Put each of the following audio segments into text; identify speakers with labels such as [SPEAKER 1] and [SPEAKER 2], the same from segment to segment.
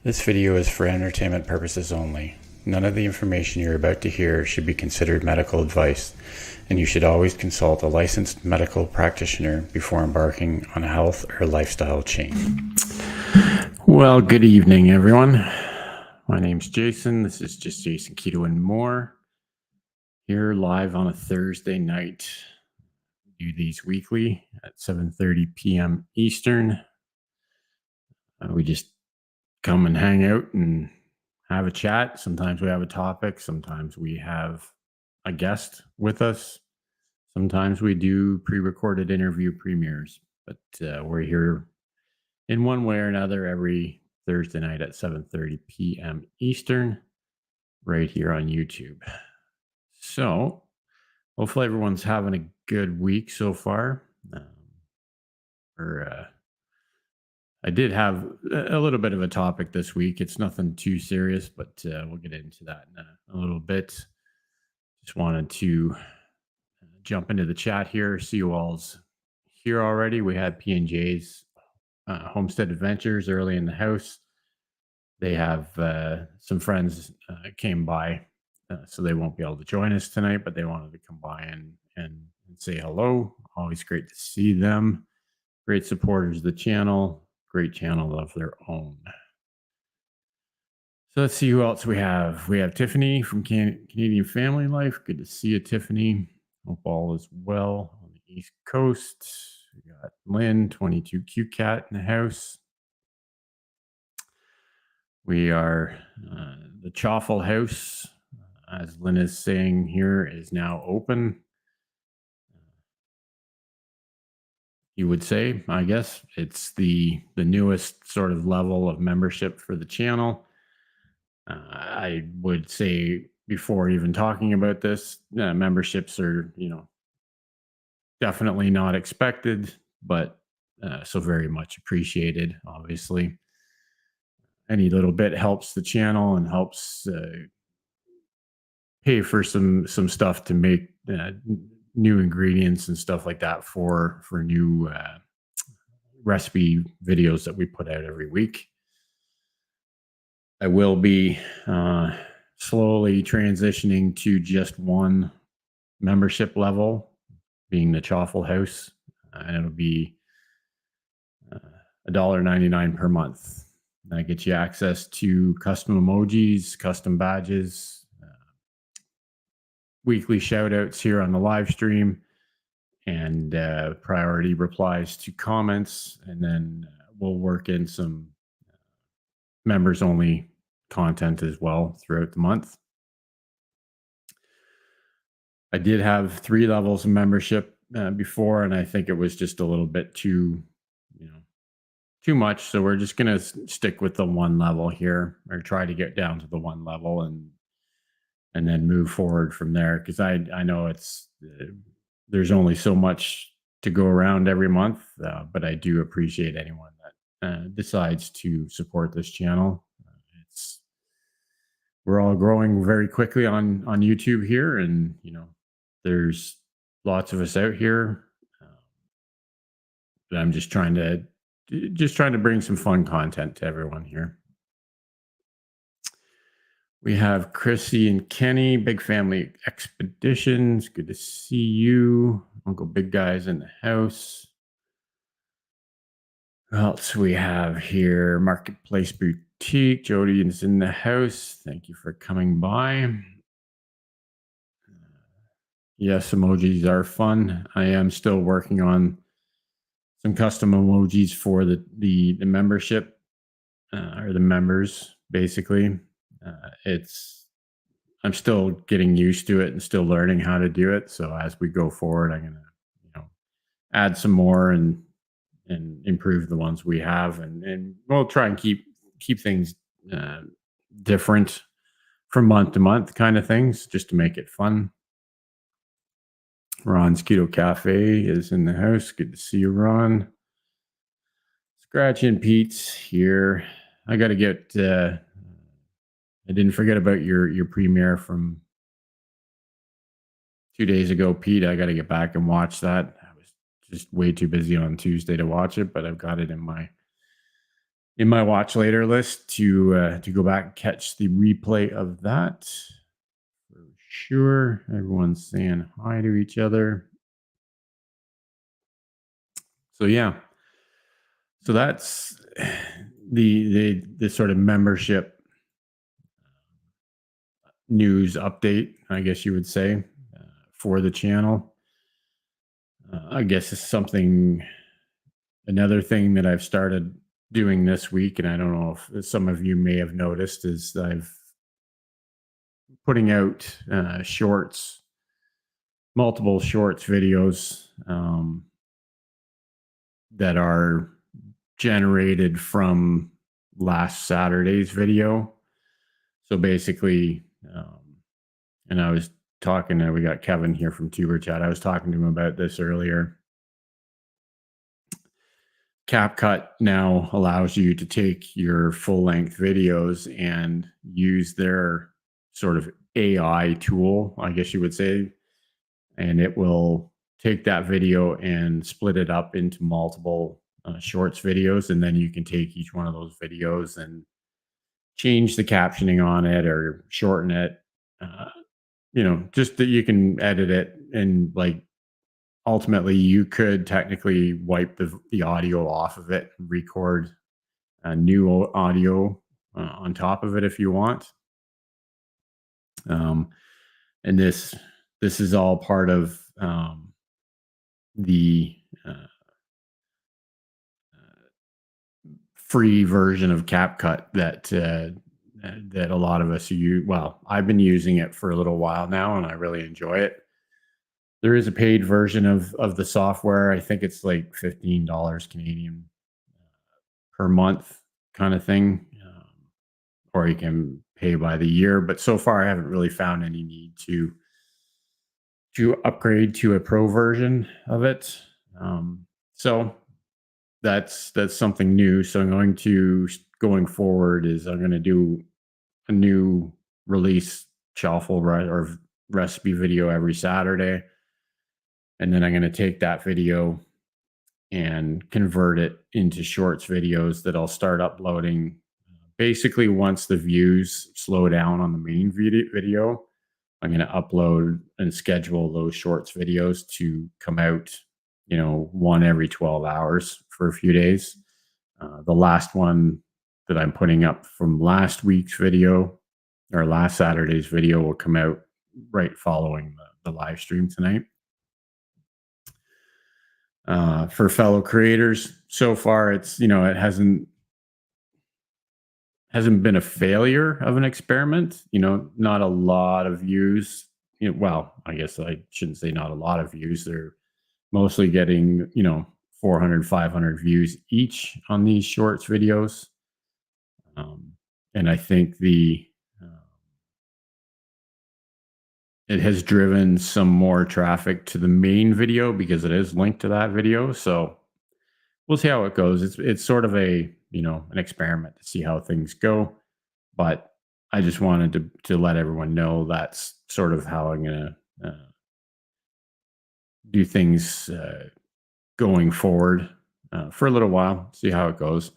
[SPEAKER 1] This video is for entertainment purposes only. None of the information you're about to hear should be considered medical advice, and you should always consult a licensed medical practitioner before embarking on a health or lifestyle change. Well, good evening, everyone. My name's Jason. This is just Jason Keto and More. Here live on a Thursday night. Do these weekly at 7:30 p.m. Eastern. We just come and hang out and have a chat. Sometimes we have a topic. Sometimes we have a guest with us. Sometimes we do pre-recorded interview premieres. But we're here in one way or another every Thursday night at 7:30 p.m. Eastern, right here on YouTube. So hopefully everyone's having a good week so far. I did have a little bit of a topic this week. It's nothing too serious, but we'll get into that in a little bit. Just wanted to jump into the chat here. See you all's here already. We had P&J's Homestead Adventures early in the house. They have some friends came by, so they won't be able to join us tonight, but they wanted to come by and say hello. Always great to see them. Great supporters of the channel. Great channel of their own. So let's see who else we have. We have Tiffany from Canadian Family Life. Good to see you, Tiffany. Hope all is well on the East Coast. We got Lynn, 22Q Cat in the house. We are the Chaffle House, as Lynn is saying here, is now open. You would say, I guess, it's the newest sort of level of membership for the channel. I would say before even talking about this, memberships are, definitely not expected, but so very much appreciated, obviously. Any little bit helps the channel and helps pay for some stuff to make new ingredients and stuff like that for new recipe videos that we put out every week. I will be slowly transitioning to just one membership level, being the Chaffle House, and it'll be $1.99 per month. That gets you access to custom emojis, custom badges, weekly shout outs here on the live stream, and priority replies to comments. And then we'll work in some members only content as well throughout the month. I did have 3 levels of membership before, and I think it was just a little bit too much. So we're just going to stick with the one level here, or try to get down to the one level and then move forward from there. Because I know it's there's only so much to go around every month, but I do appreciate anyone that decides to support this channel. We're all growing very quickly on YouTube here, and there's lots of us out here. But I'm just trying to bring some fun content to everyone here. We have Chrissy and Kenny, Big Family Expeditions. Good to see you. Uncle Big Guy's in the house. Who else we have here? Marketplace Boutique. Jody is in the house. Thank you for coming by. Yes, emojis are fun. I am still working on some custom emojis for the membership or the members, basically. I'm still getting used to it and still learning how to do it. So as we go forward, I'm gonna, add some more and improve the ones we have, and we'll try and keep things different from month to month, kind of things, just to make it fun. Ron's Keto Cafe is in the house. Good to see you, Ron. Scratch and Pete's here. I got to get. I didn't forget about your premiere from 2 days ago, Pete. I got to get back and watch that. I was just way too busy on Tuesday to watch it, but I've got it in my in my watch later list to go back and catch the replay of that for sure. Everyone's saying hi to each other. So yeah, so that's the sort of membership news update, I guess you would say, for the channel. I guess it's another thing that I've started doing this week, and I don't know if some of you may have noticed, is I've putting out shorts, multiple shorts videos that are generated from last Saturday's video. So basically, and I was talking to, we got Kevin here from Tuber Chat. I was talking to him about this earlier. CapCut now allows you to take your full length videos and use their sort of AI tool, I guess you would say, and it will take that video and split it up into multiple shorts videos. And then you can take each one of those videos and change the captioning on it or shorten it. Just that you can edit it, and like ultimately you could technically wipe the audio off of it and record a new audio on top of it if you want. And this is all part of the free version of CapCut that a lot of us use. Well, I've been using it for a little while now, and I really enjoy it. There is a paid version of the software. I think it's like $15 Canadian per month kind of thing, or you can pay by the year. But so far, I haven't really found any need to upgrade to a pro version of it. So that's something new. So going forward is I'm going to do a new release shuffle or recipe video every Saturday. And then I'm going to take that video and convert it into shorts videos that I'll start uploading basically once the views slow down on the main video. I'm going to upload and schedule those shorts videos to come out, one every 12 hours for a few days. The last one that I'm putting up from last week's video or last Saturday's video will come out right following the live stream tonight. For fellow creators, so far it hasn't been a failure of an experiment. Not a lot of views. Well, I guess I shouldn't say not a lot of views. They're mostly getting 400, 500 views each on these shorts videos. And I think it has driven some more traffic to the main video because it is linked to that video. So we'll see how it goes. It's sort of an experiment to see how things go. But I just wanted to let everyone know that's sort of how I'm going to do things going forward for a little while, see how it goes.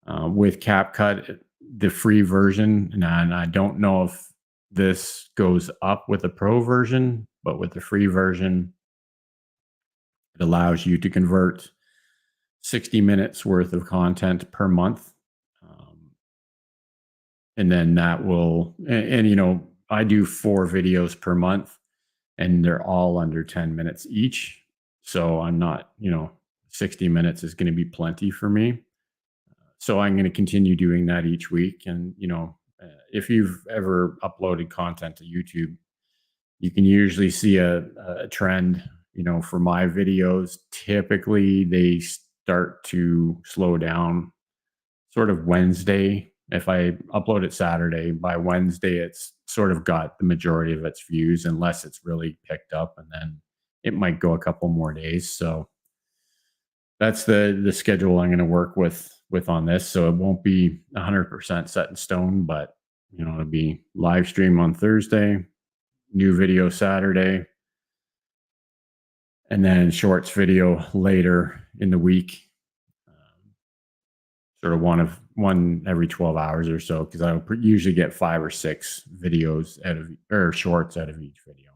[SPEAKER 1] With CapCut, the free version, and I don't know if this goes up with the pro version, but with the free version, it allows you to convert 60 minutes worth of content per month. And then that will, I do 4 videos per month and they're all under 10 minutes each. So I'm not, 60 minutes is going to be plenty for me. So I'm going to continue doing that each week. And, if you've ever uploaded content to YouTube, you can usually see a trend, for my videos. Typically they start to slow down sort of Wednesday. If I upload it Saturday, by Wednesday, it's sort of got the majority of its views, unless it's really picked up, and then it might go a couple more days. So that's the schedule I'm going to work with on this. So it won't be 100% set in stone, but it'll be live stream on Thursday, new video Saturday, and then shorts video later in the week. sort of one every 12 hours or so, because I usually get 5 or 6 videos out of or shorts out of each video.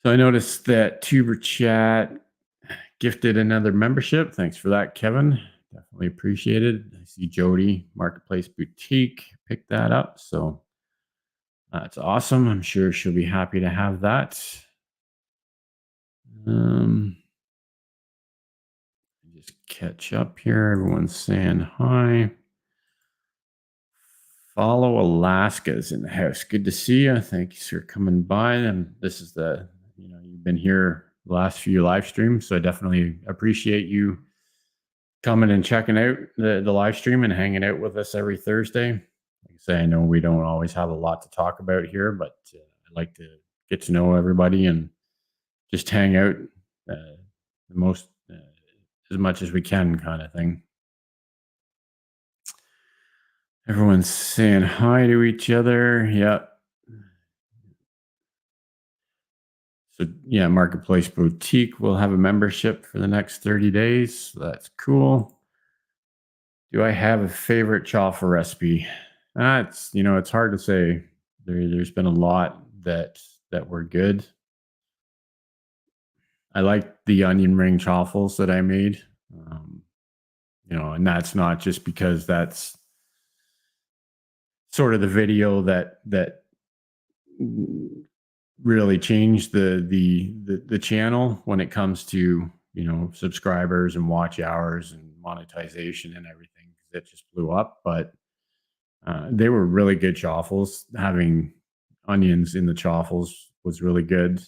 [SPEAKER 1] So I noticed that Tuber Chat gifted another membership. Thanks for that, Kevin. Definitely appreciated. I see Jody Marketplace Boutique picked that up. So that's awesome. I'm sure she'll be happy to have that. Just catch up here. Everyone's saying hi. Follow Alaska's in the house. Good to see you. Thanks for coming by. And this is you've been here the last few live streams, so I definitely appreciate you coming and checking out the live stream and hanging out with us every Thursday. Like I say, I know we don't always have a lot to talk about here, but I like to get to know everybody and just hang out the most as much as we can, kind of thing. Everyone's saying hi to each other. Yep. So yeah, Marketplace Boutique will have a membership for the next 30 days. So that's cool. Do I have a favorite chaffle recipe? It's hard to say. There's been a lot that were good. I like the onion ring chaffles that I made. And that's not just because that's sort of the video that really changed the channel when it comes to subscribers and watch hours and monetization and everything, because it just blew up. But they were really good chaffles. Having onions in the chaffles was really good.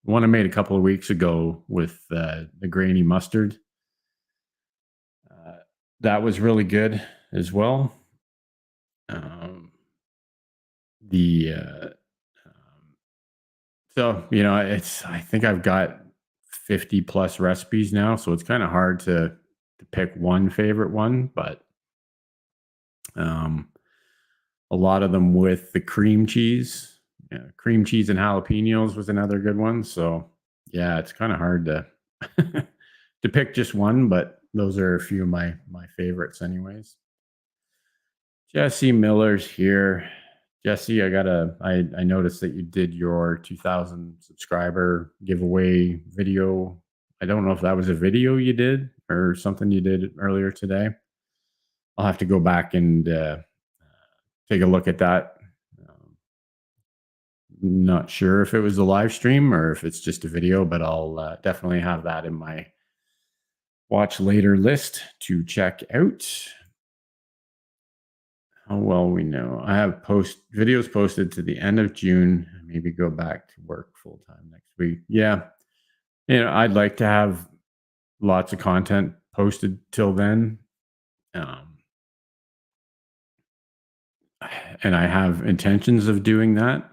[SPEAKER 1] One I made a couple of weeks ago with the grainy mustard, that was really good as well. I think I've got 50 plus recipes now, so it's kind of hard to pick one favorite one, but a lot of them with the cream cheese. Cream cheese and jalapenos was another good one. So yeah, it's kind of hard to to pick just one, but those are a few of my favorites anyways. Jesse Miller's here. Jesse, I noticed that you did your 2000 subscriber giveaway video. I don't know if that was a video you did or something you did earlier today. I'll have to go back and take a look at that. Not sure if it was a live stream or if it's just a video, but I'll definitely have that in my watch later list to check out. How well we know. I have videos posted to the end of June. Maybe go back to work full time next week. Yeah. I'd like to have lots of content posted till then. And I have intentions of doing that.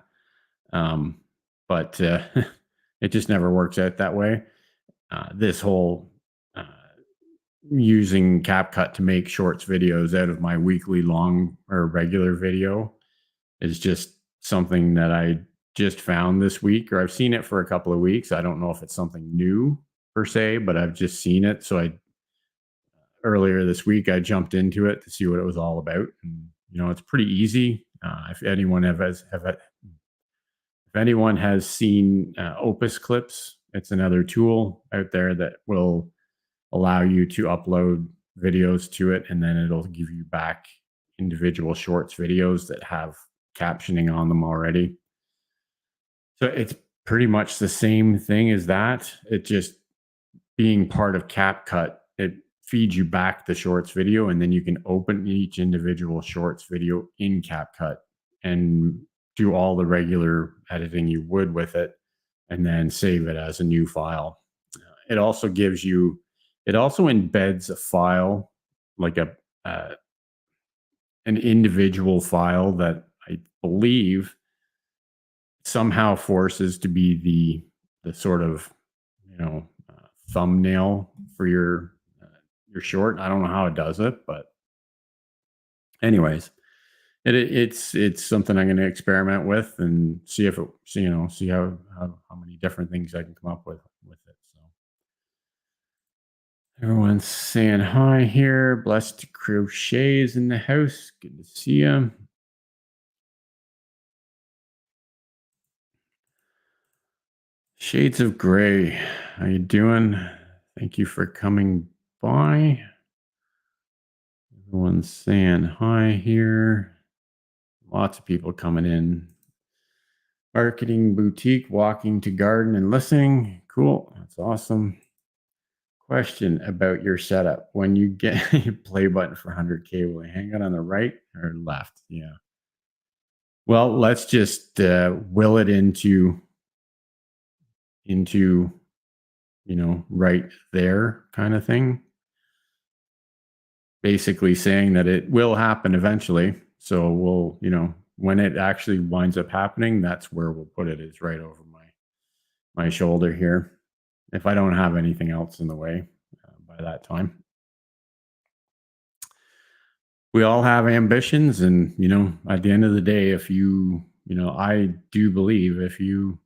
[SPEAKER 1] But it just never works out that way. This whole using CapCut to make shorts videos out of my weekly long or regular video is just something that I just found this week, or I've seen it for a couple of weeks. I don't know if it's something new per se, but I've just seen it. So earlier this week, I jumped into it to see what it was all about. And, it's pretty easy. If anyone has seen Opus Clips, it's another tool out there that will allow you to upload videos to it, and then it'll give you back individual shorts videos that have captioning on them already. So it's pretty much the same thing as that. It just being part of CapCut, it feeds you back the shorts video, and then you can open each individual shorts video in CapCut and do all the regular editing you would with it, and then save it as a new file. It also embeds a file, like an individual file that I believe somehow forces to be the sort of thumbnail for your short. I don't know how it does it, but anyways, it's something I'm going to experiment with and see if see how many different things I can come up with it. So Everyone's saying hi here. Blessed Crochets in the house. Good to see you. Shades of Gray. How you doing? Thank you for coming by. Everyone's saying hi here. Lots of people coming in. Marketing boutique, walking to garden and listening. Cool. That's awesome. Question about your setup. When you get your play button for 100K, will it hang out on the right or left? Yeah. Well, let's just will it into right there kind of thing. Basically saying that it will happen eventually. So we'll, when it actually winds up happening, that's where we'll put it, is right over my shoulder here. If I don't have anything else in the way by that time. We all have ambitions, and at the end of the day, if I do believe if you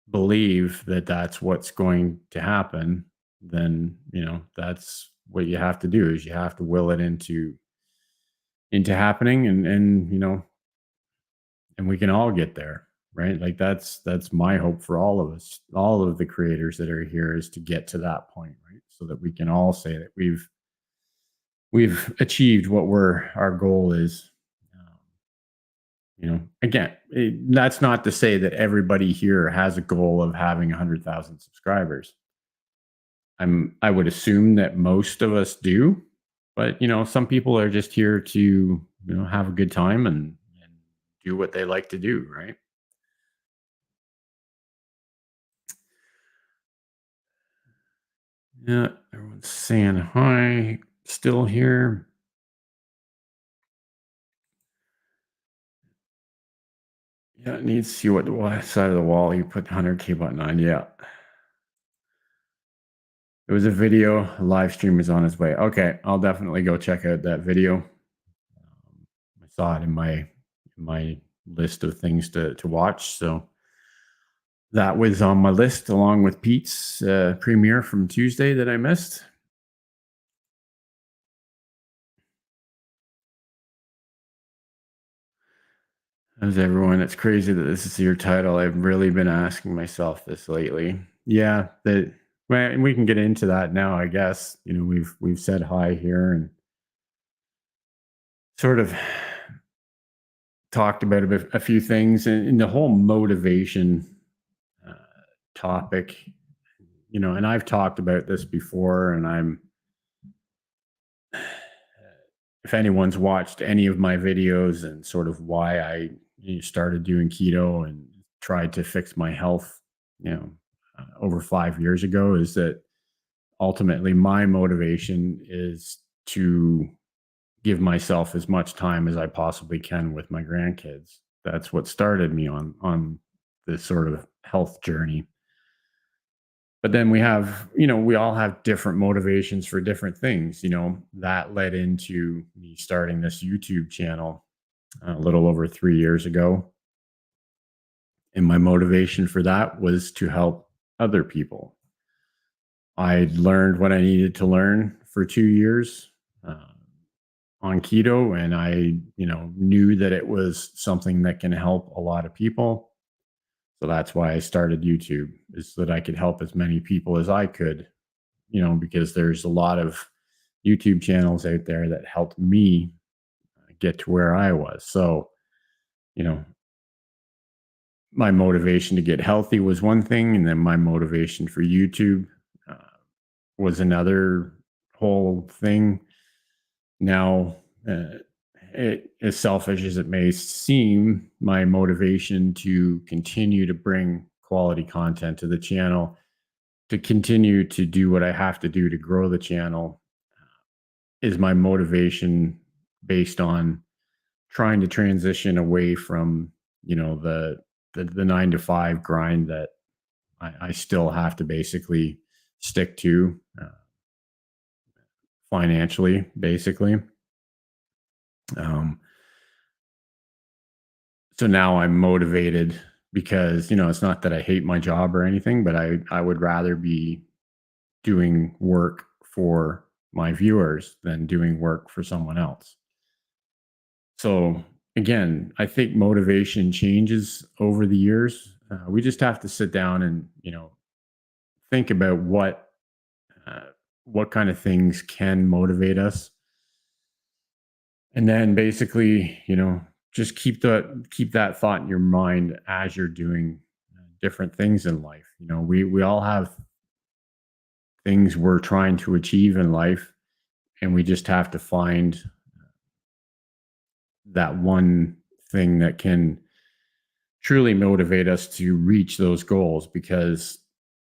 [SPEAKER 1] believe that that's what's going to happen, then that's what you have to do, is you have to will it into happening, and we can all get there, right? Like that's my hope for all of us, all of the creators that are here, is to get to that point, right? So that we can all say that we've achieved what our goal is. Again, that's not to say that everybody here has a goal of having 100,000 subscribers. I would assume that most of us do, but some people are just here to have a good time and do what they like to do, right? Yeah, everyone's saying hi. Still here. Yeah, it needs to see what side of the wall you put 100K button on. Yeah. It was a video. A live stream is on its way. Okay, I'll definitely go check out that video. I saw it in my list of things to watch. So that was on my list, along with Pete's premiere from Tuesday that I missed. How's everyone? It's crazy that this is your title. I've really been asking myself this lately. Yeah, well, we can get into that now, I guess. We've said hi here and sort of talked about a few things, and the whole motivation uh, topic. And I've talked about this before, and if anyone's watched any of my videos and sort of why I started doing keto and tried to fix my health, over 5 years ago, is that ultimately my motivation is to give myself as much time as I possibly can with my grandkids. That's what started me on this sort of health journey. But then we all have different motivations for different things. That led into me starting this YouTube channel a little over 3 years ago. And my motivation for that was to help other people. I learned what I needed to learn for 2 years on keto, and I, knew that it was something that can help a lot of people. So that's why I started YouTube, is so that I could help as many people as I could, because there's a lot of YouTube channels out there that helped me get to where I was. So, you know, my motivation to get healthy was one thing, and then my motivation for YouTube uh, was another whole thing. Now, as selfish as it may seem, my motivation to continue to bring quality content to the channel, to continue to do what I have to do to grow the channel, is my motivation based on trying to transition away from the 9 to 5 grind that I still have to basically stick to financially, basically. So now I'm motivated because it's not that I hate my job or anything, but I would rather be doing work for my viewers than doing work for someone else. So again, I think motivation changes over the years. We just have to sit down and think about uh, what kind of things can motivate us, and then basically just keep that thought in your mind as you're doing different things in life. We all have things we're trying to achieve in life, and we just have to find that one thing that can truly motivate us to reach those goals. Because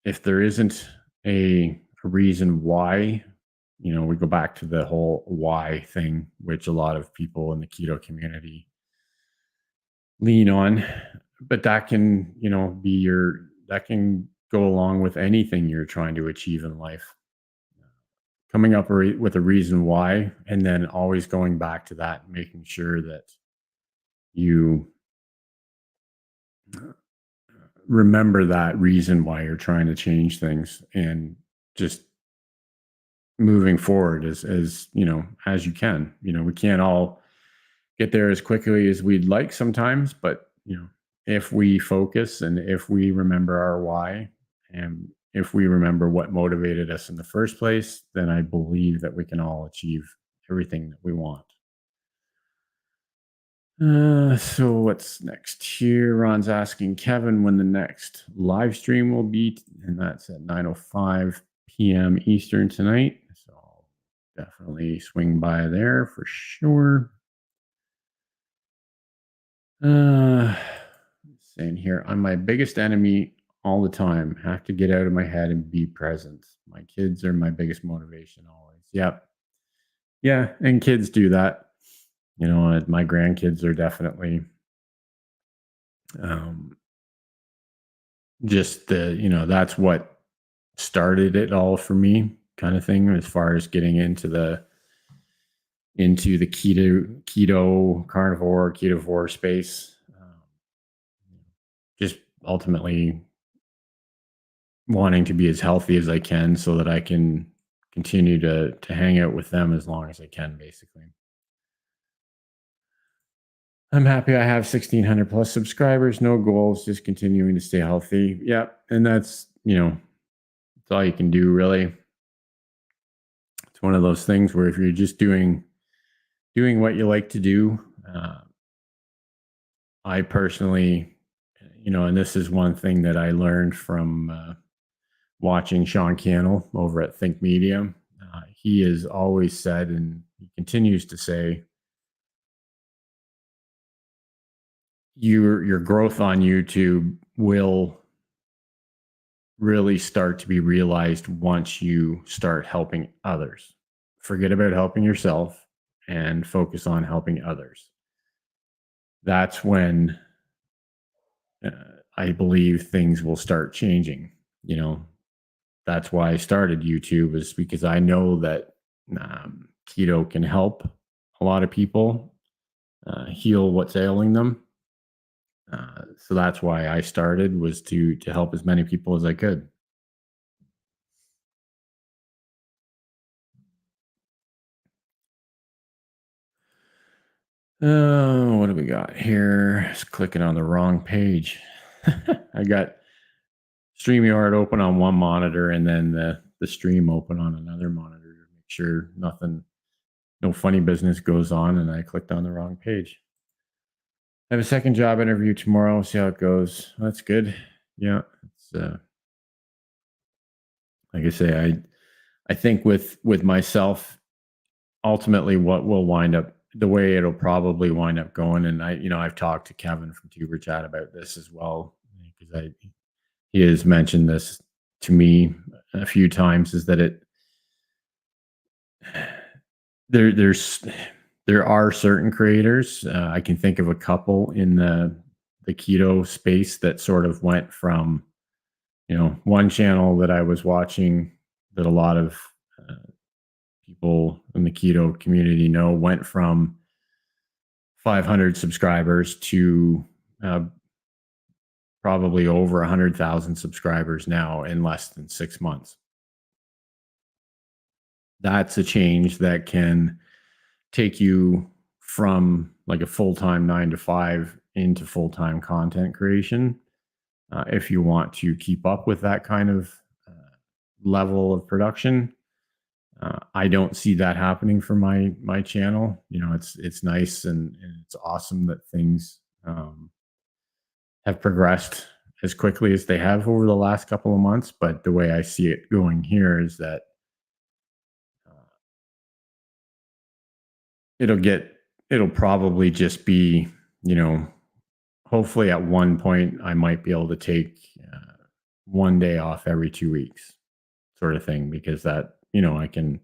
[SPEAKER 1] if there isn't a reason why, we go back to the whole why thing, which a lot of people in the keto community lean on. But that can, that can go along with anything you're trying to achieve in life. Coming up with a reason why, and then always going back to that, making sure that you remember that reason why you're trying to change things, and just moving forward as as you can. We can't all get there as quickly as we'd like sometimes, but if we focus and if we remember our why, and if we remember what motivated us in the first place, then I believe that we can all achieve everything that we want. So what's next here? Ron's asking Kevin when the next live stream will be, and that's at 9:05 p.m. Eastern tonight. So I'll definitely swing by there for sure. Saying here, I'm my biggest enemy all the time. Have to get out of my head and be present. My kids are my biggest motivation always. Yep. Yeah, and kids do that. My grandkids are definitely um, just that's what started it all for me, kind of thing, as far as getting into the keto carnivore space. Just ultimately wanting to be as healthy as I can so that I can continue to hang out with them as long as I can, basically. I'm happy I have 1,600 plus subscribers, no goals, just continuing to stay healthy. Yeah. And that's all you can do, really. It's one of those things where if you're just doing what you like to do, I personally, and this is one thing that I learned from watching Sean Cannell over at Think Media. He has always said, and he continues to say, your growth on YouTube will really start to be realized once you start helping others. Forget about helping yourself and focus on helping others. That's when I believe things will start changing. That's why I started YouTube, is because I know that keto can help a lot of people heal what's ailing them. So that's why I started, was to help as many people as I could. Oh, what do we got here? Just clicking on the wrong page. I got StreamYard open on one monitor and then the stream open on another monitor to make sure no funny business goes on, and I clicked on the wrong page. I have a second job interview tomorrow. See how it goes. That's good. Yeah, it's like I say, I think with myself, ultimately what will wind up, the way it'll probably wind up going, and I've talked to Kevin from Tuber Chat about this as well, because he has mentioned this to me a few times, is that there are certain creators. I can think of a couple in the keto space that sort of went from, one channel that I was watching that a lot of people in the keto community went from 500 subscribers to probably over 100,000 subscribers now in less than 6 months.
[SPEAKER 2] that's a change that can take you from like a full-time 9 to 5 into full-time content creation. If you want to keep up with that kind of level of production, I don't see that happening for my channel. It's nice and it's awesome that things have progressed as quickly as they have over the last couple of months. But the way I see it going here is that uh, it'll get it'll probably just be, you know, hopefully at one point I might be able to take one day off every 2 weeks, sort of thing, because that, I can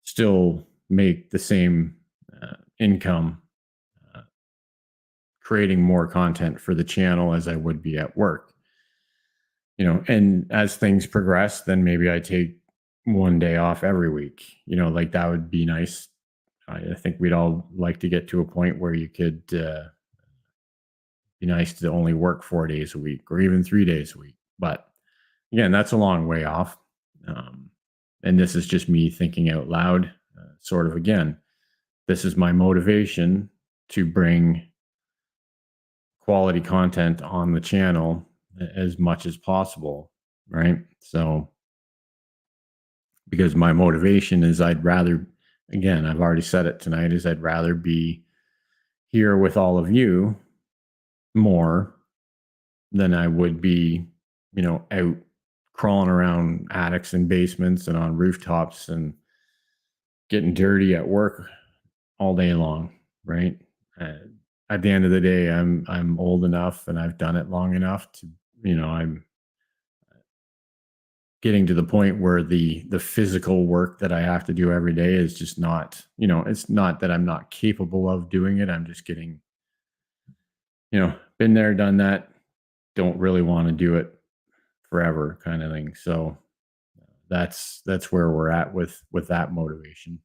[SPEAKER 2] still make the same income uh, creating more content for the channel as I would be at work. And as things progress, then maybe I take one day off every week. Like that would be nice. I think we'd all like to get to a point where you could be nice to only work 4 days a week or even 3 days a week. But again, that's a long way off. Um, and this is just me thinking out loud, sort of again. This is my motivation to bring quality content on the channel as much as possible, right? So, because my motivation is again, I've already said it tonight, is I'd rather be here with all of you more than I would be, out crawling around attics and basements and on rooftops and getting dirty at work all day long, right? Uh, at the end of the day, I'm old enough and I've done it long enough to, I'm getting to the point where the physical work that I have to do every day is just not, it's not that I'm not capable of doing it. I'm just getting, been there, done that, don't really want to do it forever kind of thing. So that's where we're at with that motivation.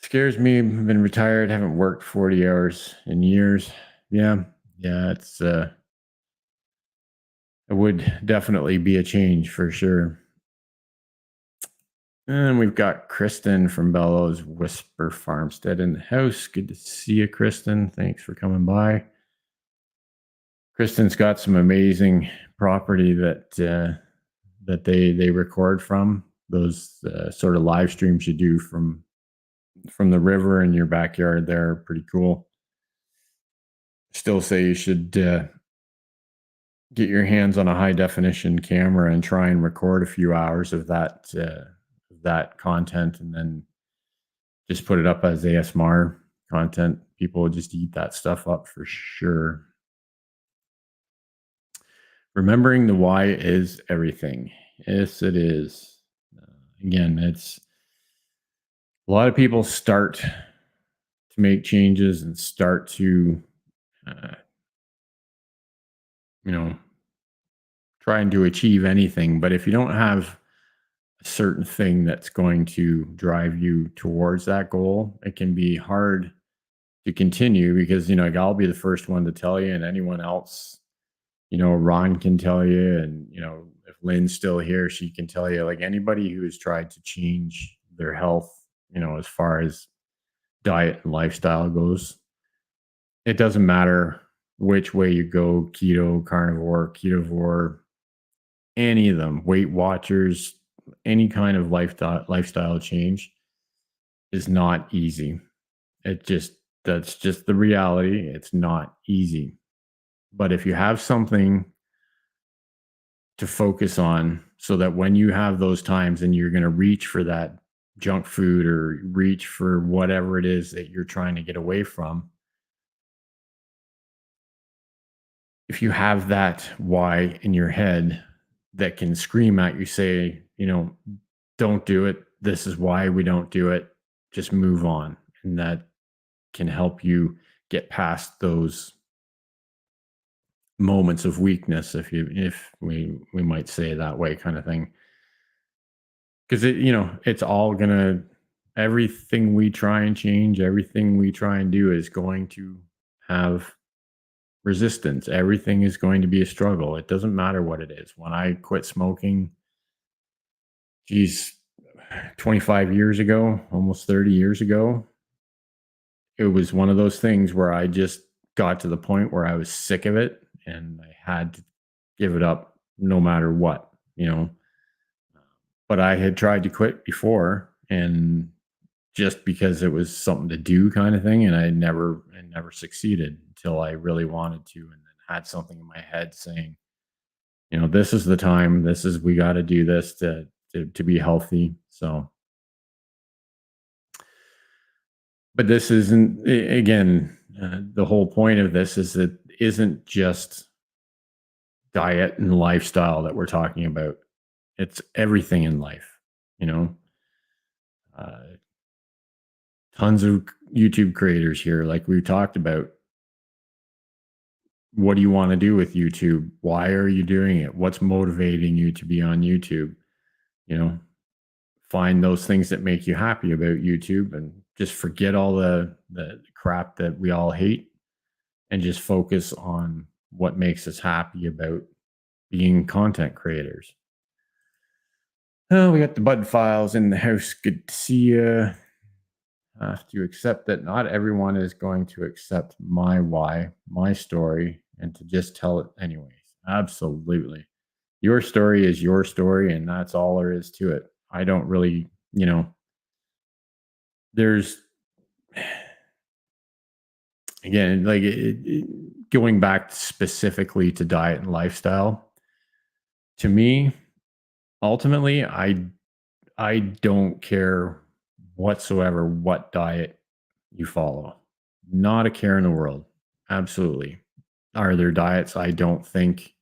[SPEAKER 2] Scares me. I've been retired, haven't worked 40 hours in years. Yeah. Yeah, it would definitely be a change for sure. And we've got Kristen from Bellows Whisper Farmstead in the house. Good to see you, Kristen. Thanks for coming by. Kristen's got some amazing property that they record from. Those sort of live streams you do from the river in your backyard there are pretty cool. Still say you should get your hands on a high definition camera and try and record a few hours of that content, and then just put it up as ASMR content. People will just eat that stuff up for sure. Remembering the why is everything. Yes, it is. Again, it's a lot of people start to make changes and start to, uh, trying to achieve anything. But if you don't have a certain thing that's going to drive you towards that goal, it can be hard to continue because, like, I'll be the first one to tell you, and anyone else, Ron can tell you, and, if Lynn's still here, she can tell you, like anybody who has tried to change their health, as far as diet and lifestyle goes, it doesn't matter which way you go, keto, carnivore, ketovore, any of them, Weight Watchers, any kind of lifestyle change is not easy. That's just the reality. It's not easy. But if you have something to focus on so that when you have those times and you're going to reach for that junk food or reach for whatever it is that you're trying to get away from, if you have that why in your head that can scream at you, say, don't do it. This is why we don't do it. Just move on. And that can help you get past those moments of weakness, if we might say that way, kind of thing. Because it's all gonna, everything we try and change, everything we try and do is going to have resistance. Everything is going to be a struggle. It doesn't matter what it is. When I quit smoking, geez, 25 years ago, almost 30 years ago, it was one of those things where I just got to the point where I was sick of it and I had to give it up no matter what, you know. But I had tried to quit before, and just because it was something to do kind of thing, and I never succeeded until I really wanted to, and then had something in my head saying, you know, this is the time, this is we got to do this to be healthy. So, but this isn't again, the whole point of this is it isn't just diet and lifestyle that we're talking about. It's everything in life, you know. Uh, Tons of YouTube creators here, like we talked about. What do you want to do with YouTube? Why are you doing it? What's motivating you to be on YouTube? You know, find those things that make you happy about YouTube and just forget all the crap that we all hate and just focus on what makes us happy about being content creators. Oh, we got the Bud Files in the house. Good to see you. I have to accept that not everyone is going to accept my why, my story, and to just tell it anyways. Absolutely. Your story is your story, and that's all there is to it. I don't really, you know, there's, again, like going back specifically to diet and lifestyle, to me, ultimately, I don't care whatsoever what diet you follow. Not a care in the world. Absolutely. Are there diets I don't think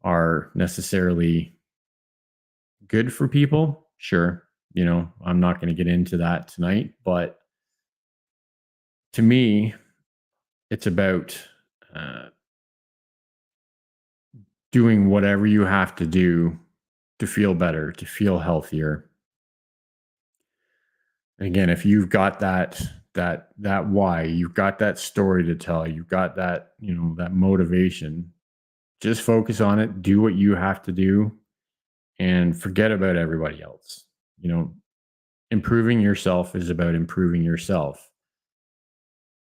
[SPEAKER 2] are necessarily good for people? Sure. You know, I'm not going to get into that tonight, but to me, it's about uh, doing whatever you have to do to feel better, to feel healthier. And again, if you've got that why, you've got that story to tell, you've got that, you know, that motivation, just focus on it, do what you have to do and forget about everybody else. You know, improving yourself is about improving yourself.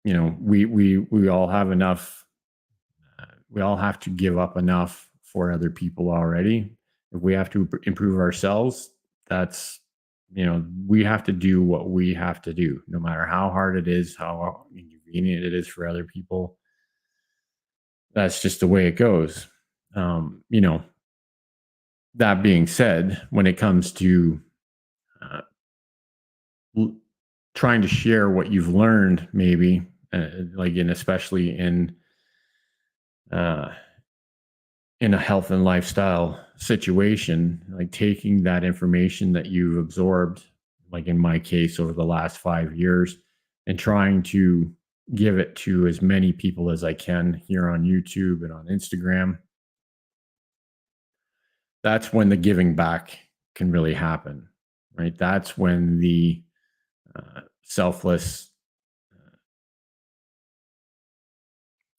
[SPEAKER 2] You know, we all have enough, we all have to give up enough for other people already. If we have to improve ourselves, that's, you know, we have to do what we have to do, no matter how hard it is, how inconvenient it is for other people. That's just the way it goes. You know, that being said, when it comes to uh, l- trying to share what you've learned, maybe like in especially uh, in a health and lifestyle situation, like taking that information that you've absorbed, like in my case over the last 5 years, and trying to give it to as many people as I can here on YouTube and on Instagram. That's when the giving back can really happen, right? That's when the selfless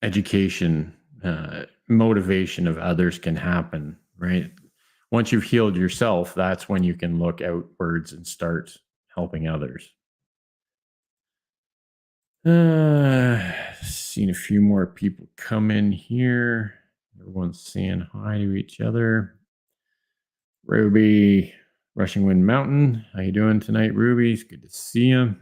[SPEAKER 2] education, motivation of others can happen, right? Once you've healed yourself, that's when you can look outwards and start helping others. Seen a few more people come in here. Everyone's saying hi to each other. Ruby, Rushing Wind Mountain. How you doing tonight, Ruby? It's good to see you.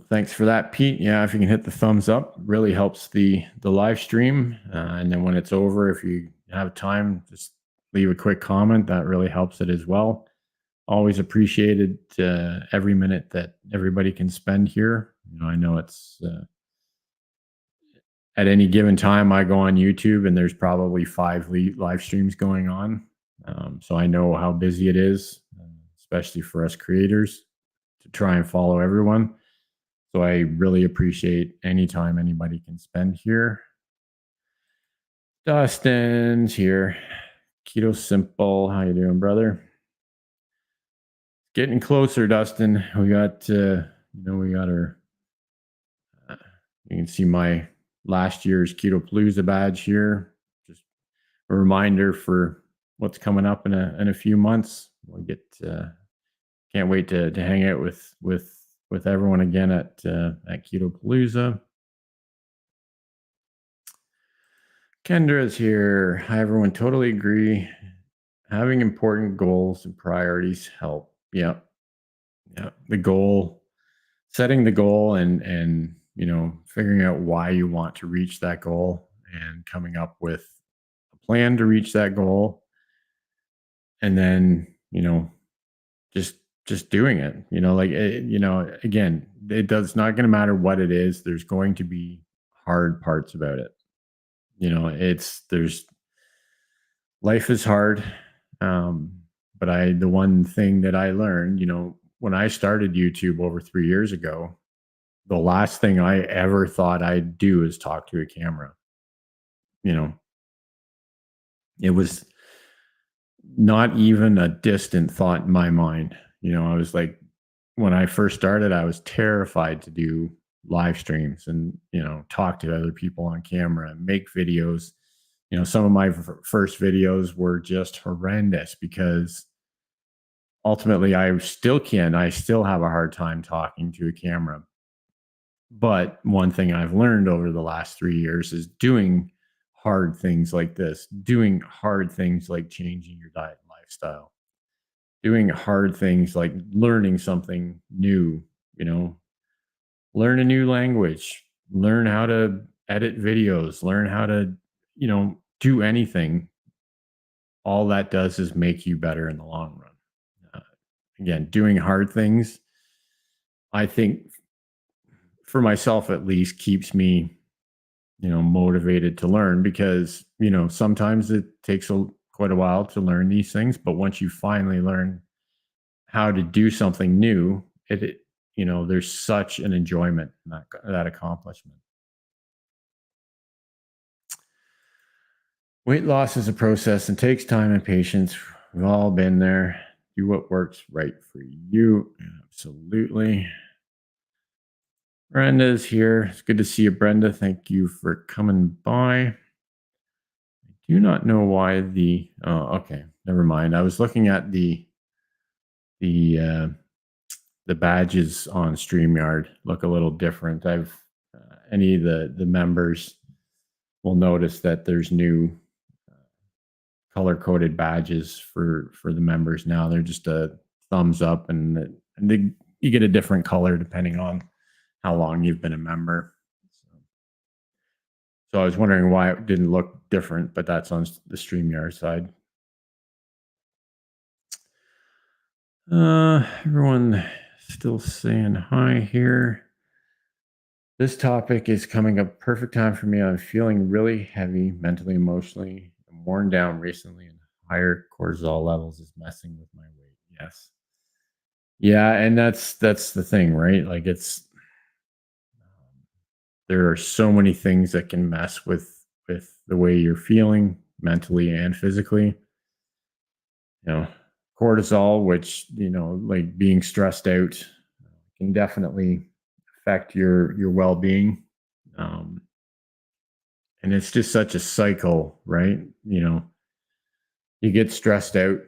[SPEAKER 2] Thanks for that, Pete. Yeah, if you can hit the thumbs up, really helps the live stream. And then when it's over, if you have time, just leave a quick comment. That really helps it as well. Always appreciated every minute that everybody can spend here. You know, I know it's at any given time I go on YouTube and there's probably 5 live streams going on. So I know how busy it is, especially for us creators, to try and follow everyone. So I really appreciate any time anybody can spend here. Dustin's here. Keto Simple. How you doing, brother? Getting closer, Dustin. We got We got our, you can see my last year's Keto Palooza badge here. Just a reminder for what's coming up in a few months. We'll get, can't wait to hang out with everyone again at Keto Palooza. Kendra's here. Hi, everyone. Totally agree. Having important goals and priorities help. Yep. The goal, setting the goal and figuring out why you want to reach that goal and coming up with a plan to reach that goal. And then, just doing it, again, it's not going to matter what it is. There's going to be hard parts about it. Life is hard. But the one thing that I learned, when I started YouTube over 3 years ago, the last thing I ever thought I'd do is talk to a camera. It was not even a distant thought in my mind. I was like, when I first started, I was terrified to do live streams and, talk to other people on camera and make videos. Some of my first videos were just horrendous because ultimately I still have a hard time talking to a camera. But one thing I've learned over the last 3 years is doing hard things like this, doing hard things like changing your diet and lifestyle, doing hard things like learning something new, learn a new language, learn how to edit videos, learn how to, do anything. All that does is make you better in the long run. Again, doing hard things, I think for myself at least, keeps me, motivated to learn because, sometimes it takes quite a while to learn these things. But once you finally learn how to do something new, there's such an enjoyment in that accomplishment. Weight loss is a process and takes time and patience. We've all been there. Do what works right for you. Absolutely. Brenda's here. It's good to see you, Brenda. Thank you for coming by. I do not know why okay, never mind. I was looking at the badges on StreamYard look a little different. Any of the members will notice that there's new color-coded badges for the members now. They're just a thumbs up, and you get a different color depending on how long you've been a member. So I was wondering why it didn't look different, but that's on the StreamYard side. Everyone still saying hi here. This topic is coming up perfect time for me. I'm feeling really heavy mentally, emotionally. I'm worn down recently, and higher cortisol levels is messing with my weight. Yes. Yeah, and that's the thing, right? Like there are so many things that can mess with the way you're feeling mentally and physically. Cortisol, which, like being stressed out, can definitely affect your well-being. And it's just such a cycle, right? You get stressed out,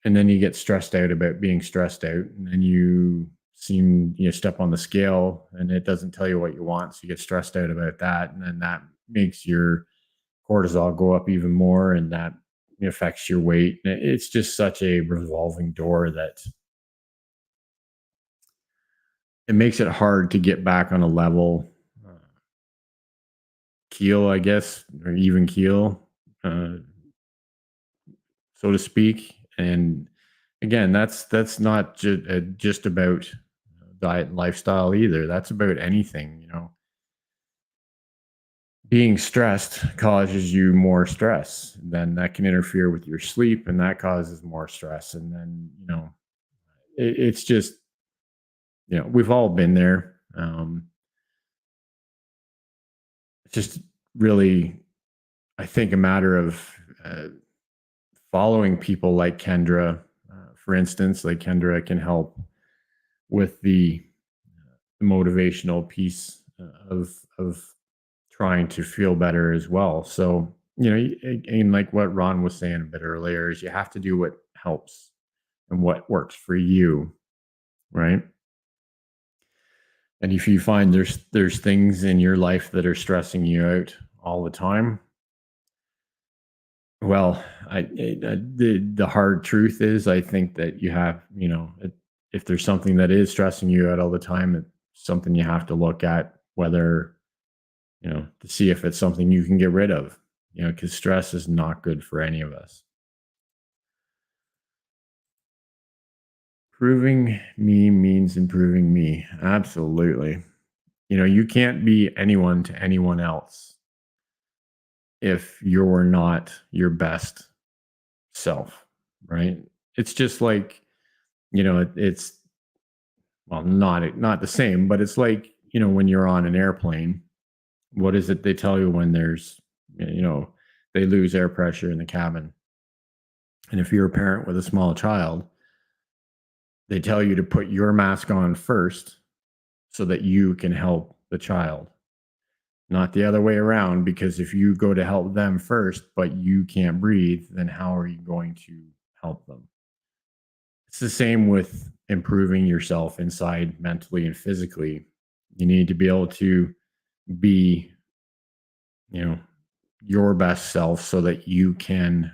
[SPEAKER 2] and then you get stressed out about being stressed out, and then you step on the scale and it doesn't tell you what you want, so you get stressed out about that, and then that makes your cortisol go up even more, and that affects your weight. It's just such a revolving door that it makes it hard to get back on a level keel, I guess, or even keel, so to speak. And again, that's not just about diet and lifestyle either. That's about anything. Being stressed causes you more stress. Then that can interfere with your sleep, and that causes more stress. And then, it's just, we've all been there. It's just really, I think, a matter of following people like Kendra, for instance. Like Kendra can help with the motivational piece of trying to feel better as well. So, and like what Ron was saying a bit earlier, is you have to do what helps and what works for you, right? And if you find there's things in your life that are stressing you out all the time, well, the hard truth is, I think that you have, if there's something that is stressing you out all the time, it's something you have to look at, whether, to see if it's something you can get rid of, because stress is not good for any of us. Proving me means improving me. Absolutely. You can't be anyone to anyone else if you're not your best self, right? It's just like, it's, well, not the same, but it's like, when you're on an airplane, what is it they tell you when there's, you know, they lose air pressure in the cabin? And if you're a parent with a small child, they tell you to put your mask on first so that you can help the child, not the other way around. Because if you go to help them first, but you can't breathe, then how are you going to help them? It's the same with improving yourself inside mentally and physically. You need to be able to be, you know, your best self so that you can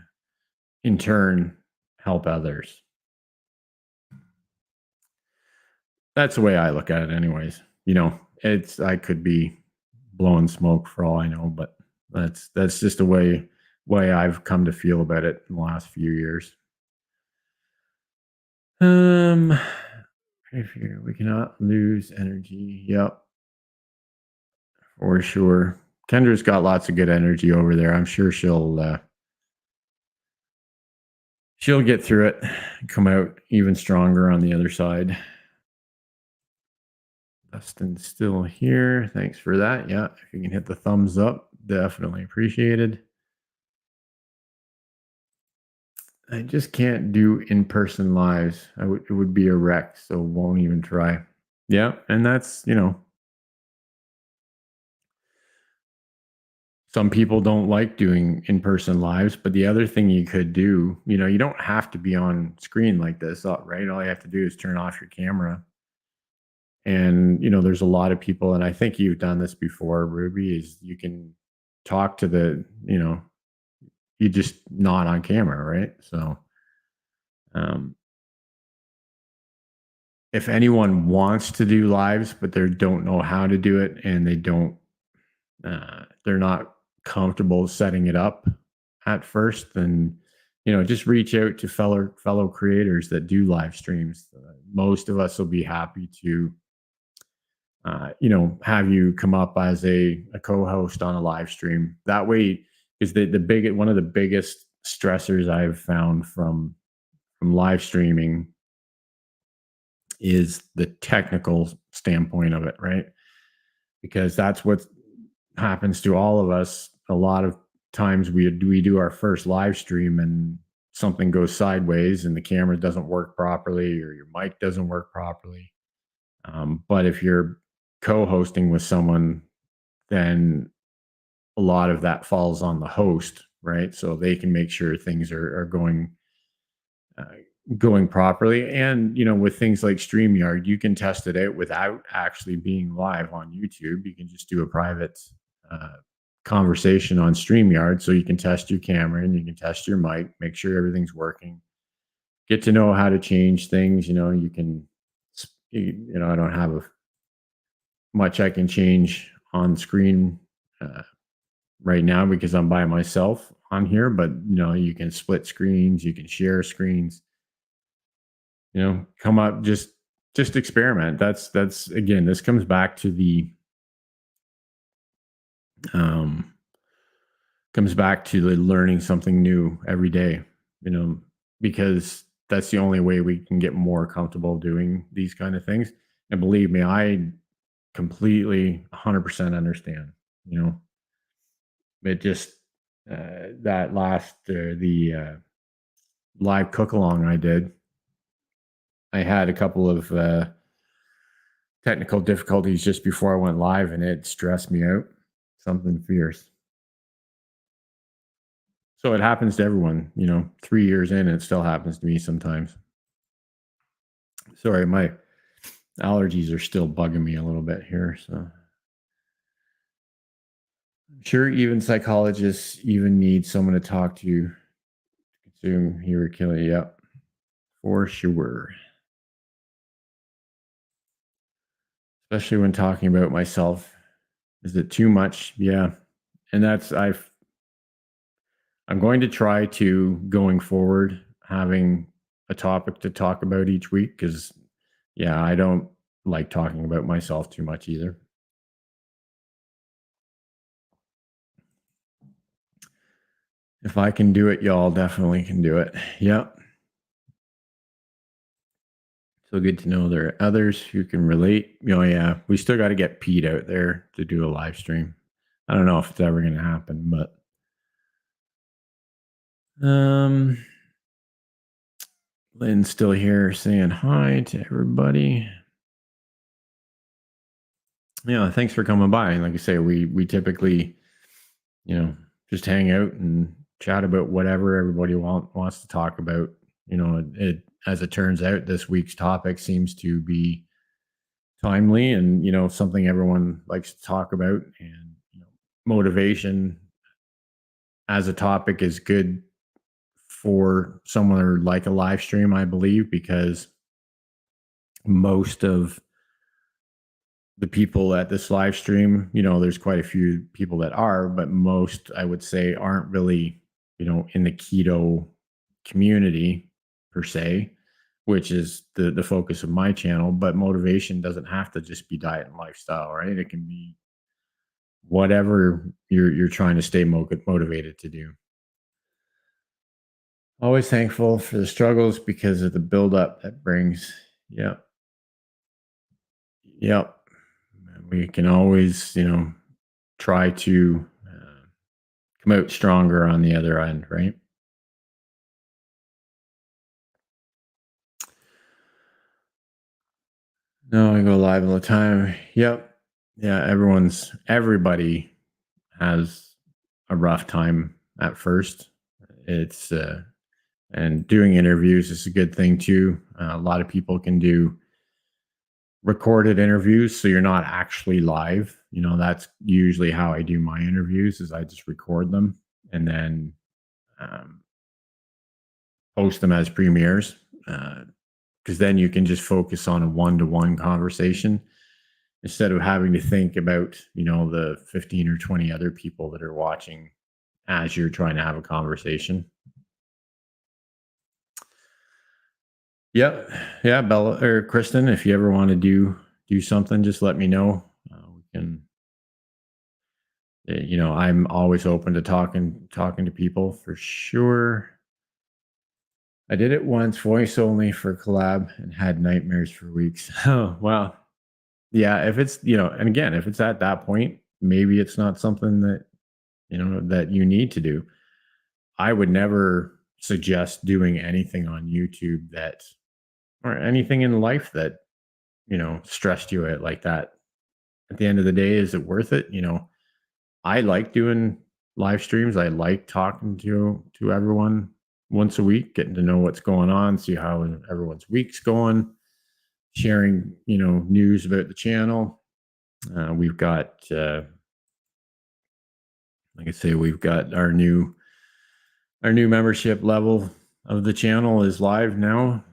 [SPEAKER 2] in turn help others. That's the way I look at it anyways. I could be blowing smoke for all I know, but that's just the way I've come to feel about it in the last few years. Um if we cannot lose energy. Yep, for sure. Kendra's got lots of good energy over there. I'm sure she'll get through it, come out even stronger on the other side. Dustin's still here. Thanks for that. Yeah, if you can hit the thumbs up, definitely appreciated. I just can't do in-person lives. It would be a wreck, so won't even try. Yeah, and that's, some people don't like doing in-person lives, but the other thing you could do, you don't have to be on screen like this, right? All you have to do is turn off your camera. And, there's a lot of people, and I think you've done this before, Ruby, is you can talk to you just not on camera, right? So, um, if anyone wants to do lives, but they don't know how to do it, and they're not comfortable setting it up at first, then, just reach out to fellow creators that do live streams. Most of us will be happy to have you come up as a co-host on a live stream. That way is one of the biggest stressors I've found from live streaming is the technical standpoint of it, right? Because that's what happens to all of us. A lot of times we do our first live stream and something goes sideways and the camera doesn't work properly or your mic doesn't work properly. But if you're co-hosting with someone, then a lot of that falls on the host, right? So they can make sure things are going properly. And with things like StreamYard, you can test it out without actually being live on YouTube. You can just do a private conversation on StreamYard, so you can test your camera and you can test your mic, make sure everything's working. Get to know how to change things. You can, I don't have much I can change on screen right now because I'm by myself on here, but you can split screens, you can share screens, come up, just experiment. That's again, this comes back to the learning something new every day, because that's the only way we can get more comfortable doing these kind of things. And believe me, I completely 100% understand. It just that last the live cook along I did, I had a couple of technical difficulties just before I went live, and it stressed me out. Something fierce. So it happens to everyone, 3 years in, it still happens to me sometimes. Sorry, my allergies are still bugging me a little bit here. So I'm sure even psychologists even need someone to talk to consume hero killer. Yep, for sure. Especially when talking about myself. Is it too much? Yeah. And I'm going to try to, going forward, having a topic to talk about each week, because yeah, I don't like talking about myself too much either. If I can do it, y'all definitely can do it. Yep. So good to know there are others who can relate. Yeah, we still got to get Pete out there to do a live stream. I don't know if it's ever going to happen, but Lynn's still here saying hi to everybody. Yeah, thanks for coming by. And like I say, we typically, just hang out and chat about whatever everybody wants to talk about. It as it turns out, this week's topic seems to be timely and something everyone likes to talk about. And motivation as a topic is good for someone like a live stream, I believe, because most of the people at this live stream, there's quite a few people that are, but most, I would say, aren't really, in the keto community per se, which is the focus of my channel. But motivation doesn't have to just be diet and lifestyle, right? It can be whatever you're trying to stay motivated to do. Always thankful for the struggles because of the buildup that brings. Yep. We can always, try to come out stronger on the other end, right? No, I go live all the time. Yep. Yeah, everybody has a rough time at first. It's and doing interviews is a good thing too. A lot of people can do recorded interviews, so you're not actually live. That's usually how I do my interviews, is I just record them and then post them as premieres, because then you can just focus on a one-to-one conversation instead of having to think about the 15 or 20 other people that are watching as you're trying to have a conversation. Yep. Yeah, Bella or Kristen, if you ever want to do something, just let me know. We can. I'm always open to talking to people for sure. I did it once, voice only for collab, and had nightmares for weeks. Oh, wow. Yeah, if it's and again, if it's at that point, maybe it's not something that that you need to do. I would never suggest doing anything on YouTube or anything in life that stressed you out like that. At the end of the day, is it worth it? I like doing live streams. I like talking to everyone once a week, getting to know what's going on, see how everyone's week's going, sharing news about the channel. We've got like I say, we've got our new membership level of the channel is live now.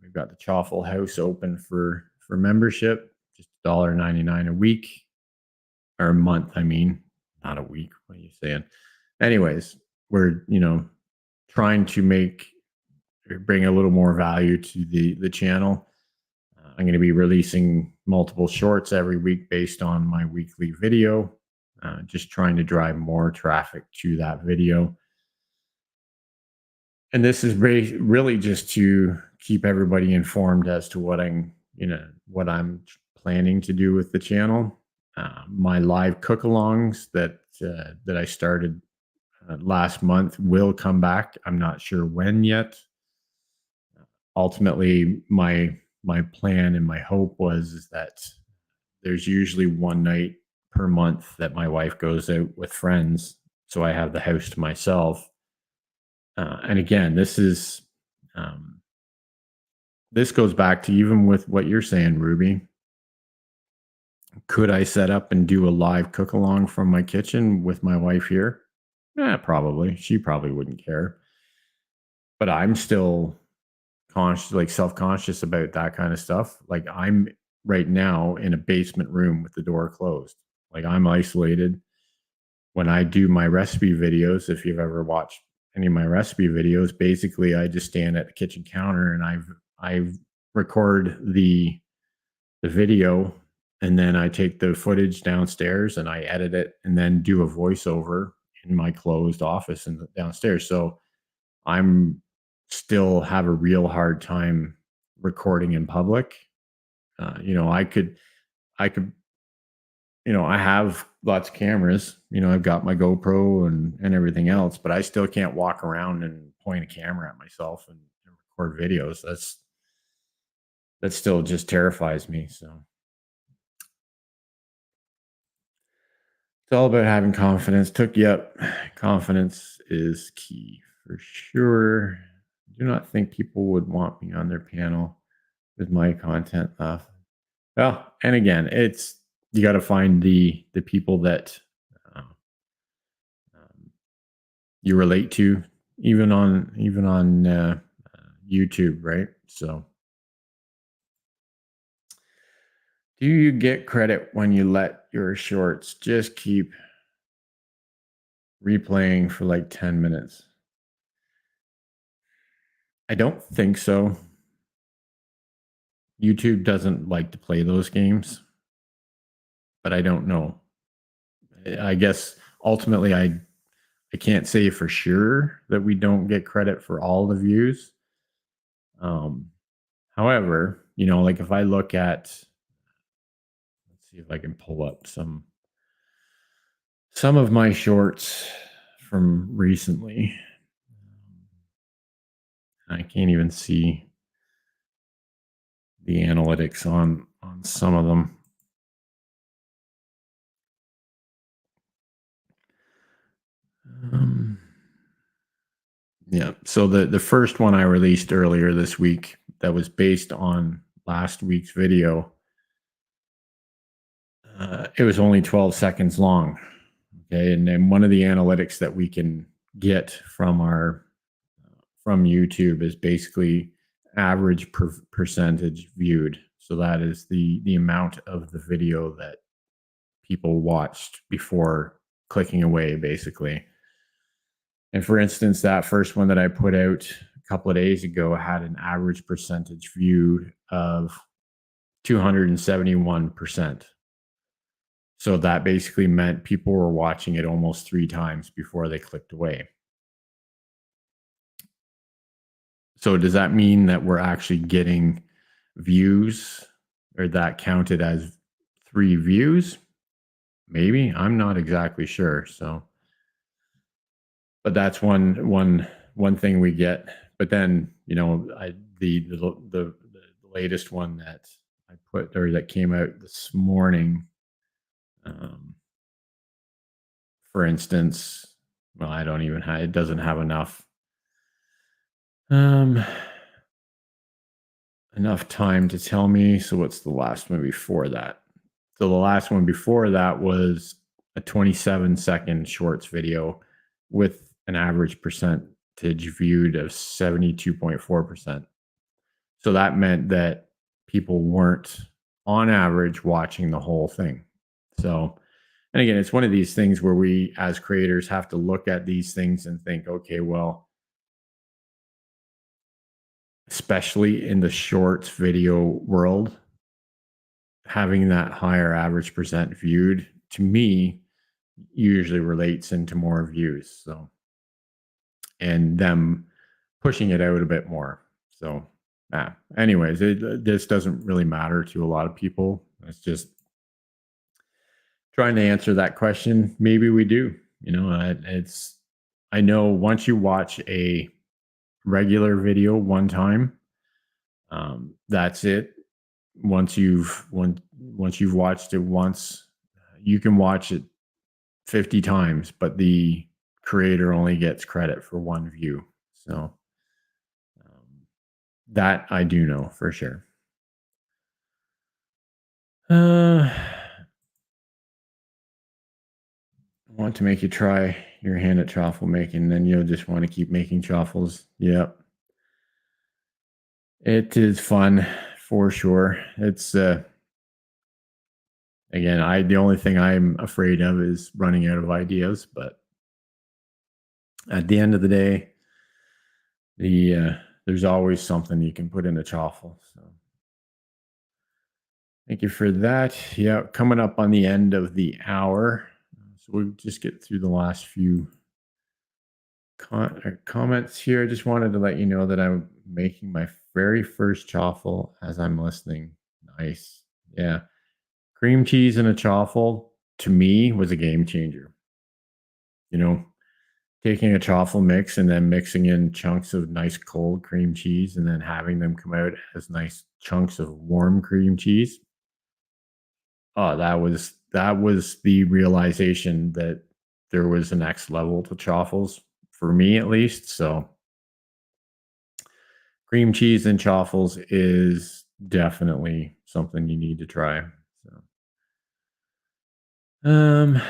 [SPEAKER 2] We've got the Chaffle House open for membership, just $1.99 a week, or a month. I mean, not a week. What are you saying? Anyways, we're trying to bring a little more value to the channel. I'm going to be releasing multiple shorts every week based on my weekly video, just trying to drive more traffic to that video. And this is really just to keep everybody informed as to what I'm planning to do with the channel. My live cook-alongs that I started last month will come back. I'm not sure when yet. Ultimately, my plan and my hope was that there's usually one night per month that my wife goes out with friends, so I have the house to myself. And again, um, this goes back to even with what you're saying, Ruby. Could I set up and do a live cook along from my kitchen with my wife here? Yeah, probably. She probably wouldn't care. But I'm still conscious, like self-conscious about that kind of stuff. Like I'm right now in a basement room with the door closed. Like I'm isolated. When I do my recipe videos, if you've ever watched any of my recipe videos, basically I just stand at the kitchen counter and I record the video, and then I take the footage downstairs and I edit it and then do a voiceover in my closed office and downstairs. So I'm still have a real hard time recording in public. I could, I have lots of cameras. I've got my GoPro and everything else, but I still can't walk around and point a camera at myself and record videos. That still just terrifies me. So it's all about having confidence. Yep, confidence is key for sure. I do not think people would want me on their panel with my content left. Well, and again, it's you got to find the people that uh, um, you relate to, even on YouTube, right? So, do you get credit when you let your shorts just keep replaying for like 10 minutes? I don't think so. YouTube doesn't like to play those games, but I don't know. I guess ultimately I can't say for sure that we don't get credit for all the views. Um, However, like if I look at, let's see if I can pull up some of my shorts from recently. I can't even see the analytics on some of them. Yeah. So the first one I released earlier this week that was based on last week's video, it was only 12 seconds long. Okay, and then one of the analytics that we can get from YouTube is basically average percentage viewed. So that is the amount of the video that people watched before clicking away, basically. And for instance, that first one that I put out a couple of days ago had an average percentage viewed of 271%. So that basically meant people were watching it almost 3 times before they clicked away. So does that mean that we're actually getting views, or that counted as 3 views? Maybe. I'm not exactly sure. So, but that's one thing we get. But then, the latest one that I put, or that came out this morning, for instance, well, I don't even have, it doesn't have enough enough time to tell me. So what's the last one before that? So the last one before that was a 27-second shorts video with an average percentage viewed of 72.4%. So that meant that people weren't on average watching the whole thing. So, and again, it's one of these things where we as creators have to look at these things and think, okay, well, especially in the shorts video world, having that higher average percent viewed, to me, usually relates into more views. So, and them pushing it out a bit more. So, anyways, this doesn't really matter to a lot of people. It's just trying to answer that question. Maybe we do. I know once you watch a regular video one time, that's it. once you've watched it once, you can watch it 50 times, but the creator only gets credit for one view. So that I do know for sure. I want to make you try your hand at chaffle making, then you'll just want to keep making chaffles. Yep. It is fun for sure. It's again, the only thing I'm afraid of is running out of ideas, but at the end of the day, there's always something you can put in a chaffle. So thank you for that. Yeah, coming up on the end of the hour. So we'll just get through the last few comments here. I just wanted to let you know that I'm making my very first chaffle as I'm listening. Nice. Yeah. Cream cheese in a chaffle to me was a game changer. You know, taking a chaffle mix and then mixing in chunks of nice cold cream cheese and then having them come out as nice chunks of warm cream cheese. Oh, that was the realization that there was a next level to chaffles for me at least. So cream cheese and chaffles is definitely something you need to try. So I'm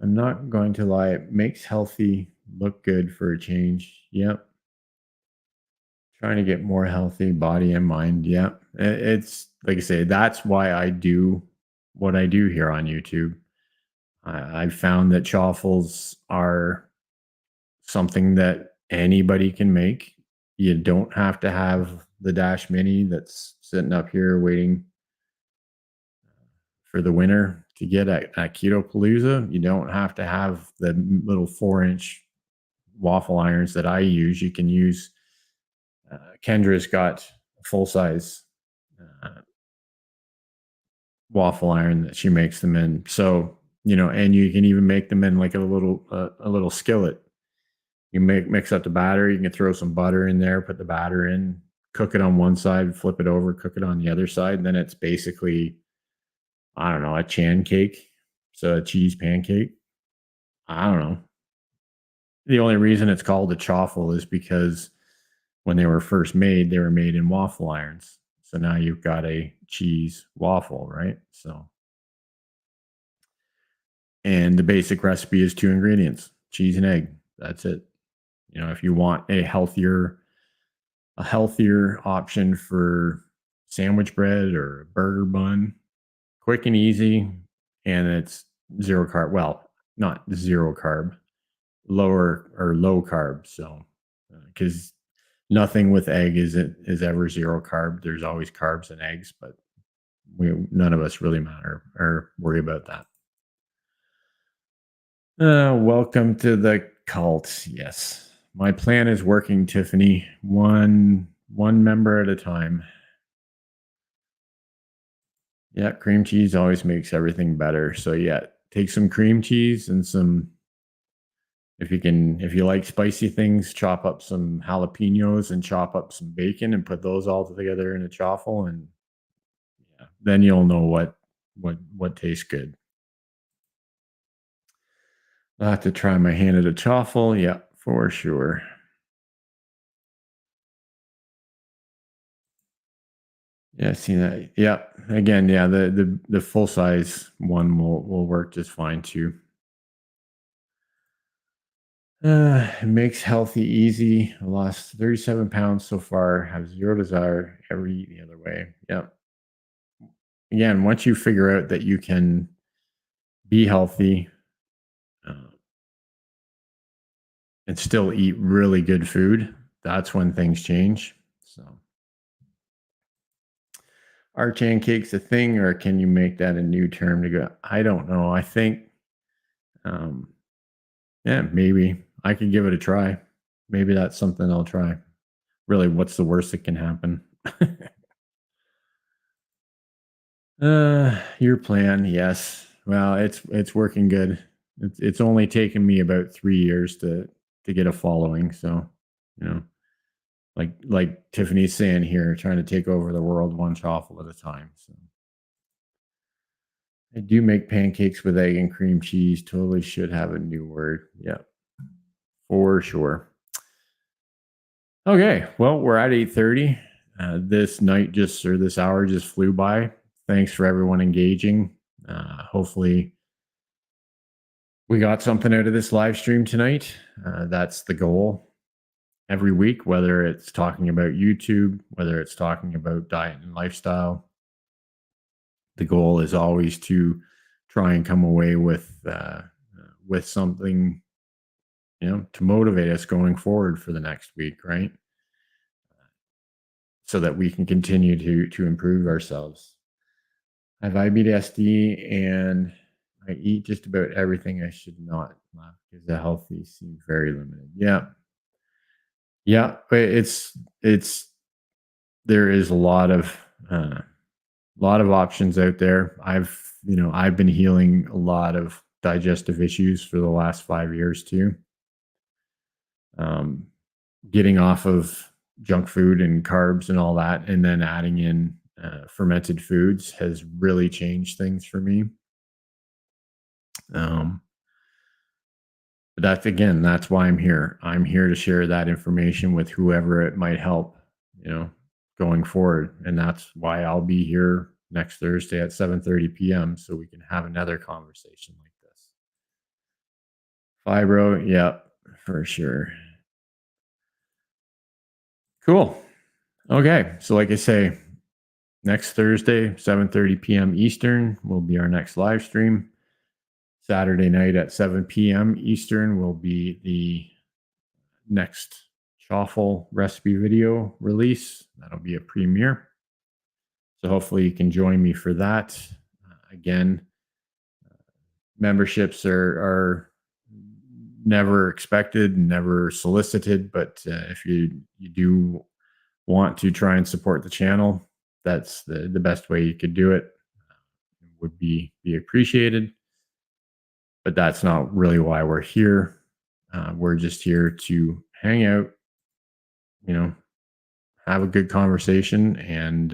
[SPEAKER 2] not going to lie, it makes healthy look good for a change. Yep. Trying to get more healthy body and mind. Yep. It's like I say, that's why I do what I do here on YouTube. I've found that chaffles are something that anybody can make. You don't have to have the Dash Mini that's sitting up here waiting for the winter to get at Keto Palooza. You don't have to have the little 4-inch waffle irons that I use. You can use Kendra's got a full size waffle iron that she makes them in. So, and you can even make them in like a little skillet. You mix up the batter. You can throw some butter in there, put the batter in, cook it on one side, flip it over, cook it on the other side. And then it's basically, I don't know, a chan cake. So a cheese pancake. I don't know. The only reason it's called a chaffle is because when they were first made, they were made in waffle irons. So now you've got a cheese waffle, right? So, and the basic recipe is 2 ingredients, cheese and egg. That's it. If you want a healthier option for sandwich bread or a burger bun, quick and easy, and it's zero carb. Well, not zero carb, lower or low carb. So, because nothing with egg is ever zero carb. There's always carbs in eggs, but none of us really matter or worry about that. Welcome to the cult. Yes. My plan is working, Tiffany. One member at a time. Yeah, cream cheese always makes everything better. So yeah, take some cream cheese and some, if you like spicy things, chop up some jalapenos and chop up some bacon and put those all together in a chaffle, and yeah, then you'll know what tastes good. I'll have to try my hand at a chaffle. Yeah, for sure. Yeah, see that. Yeah, again, yeah, the full size one will work just fine too. It makes healthy easy. I lost 37 pounds so far. Have zero desire ever eat the other way. Yeah. Again, once you figure out that you can be healthy uh, and still eat really good food, that's when things change. So, are pancakes a thing, or can you make that a new term to go? I don't know. I think, yeah, maybe I could give it a try. Maybe that's something I'll try. Really, what's the worst that can happen? Your plan, yes. Well, it's working good. It's only taken me about 3 years to get a following, so you know like Tiffany's saying here, trying to take over the world one chaffle at a time. So I do make pancakes with egg and cream cheese. Totally should have a new word. Yeah, for sure. Okay, well, we're at 8:30. This hour just flew by. Thanks for everyone engaging. Hopefully we got something out of this live stream tonight. That's the goal. Every week, whether it's talking about YouTube, whether it's talking about diet and lifestyle, the goal is always to try and come away with something, to motivate us going forward for the next week, right? So that we can continue to improve ourselves. I have IBD and I eat just about everything I should not, because the healthy seems very limited. Yeah, but there is a lot of options out there. I've been healing a lot of digestive issues for the last 5 years too. Getting off of junk food and carbs and all that, and then adding in fermented foods has really changed things for me. But that's why I'm here. I'm here to share that information with whoever it might help, going forward. And that's why I'll be here next Thursday at 7:30 p.m. so we can have another conversation like this. Fibro, yeah, for sure. Cool. Okay, so like I say, next Thursday, 7:30 p.m. Eastern will be our next live stream. Saturday night at 7 p.m. Eastern will be the next chaffle recipe video release. That'll be a premiere. So hopefully you can join me for that. Again, memberships are never expected, never solicited, but if you do want to try and support the channel, that's the best way you could do it. Would be appreciated. But that's not really why we're here. We're just here to hang out, have a good conversation, and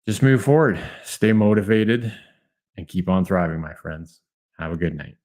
[SPEAKER 2] just move forward. Stay motivated and keep on thriving, my friends. Have a good night.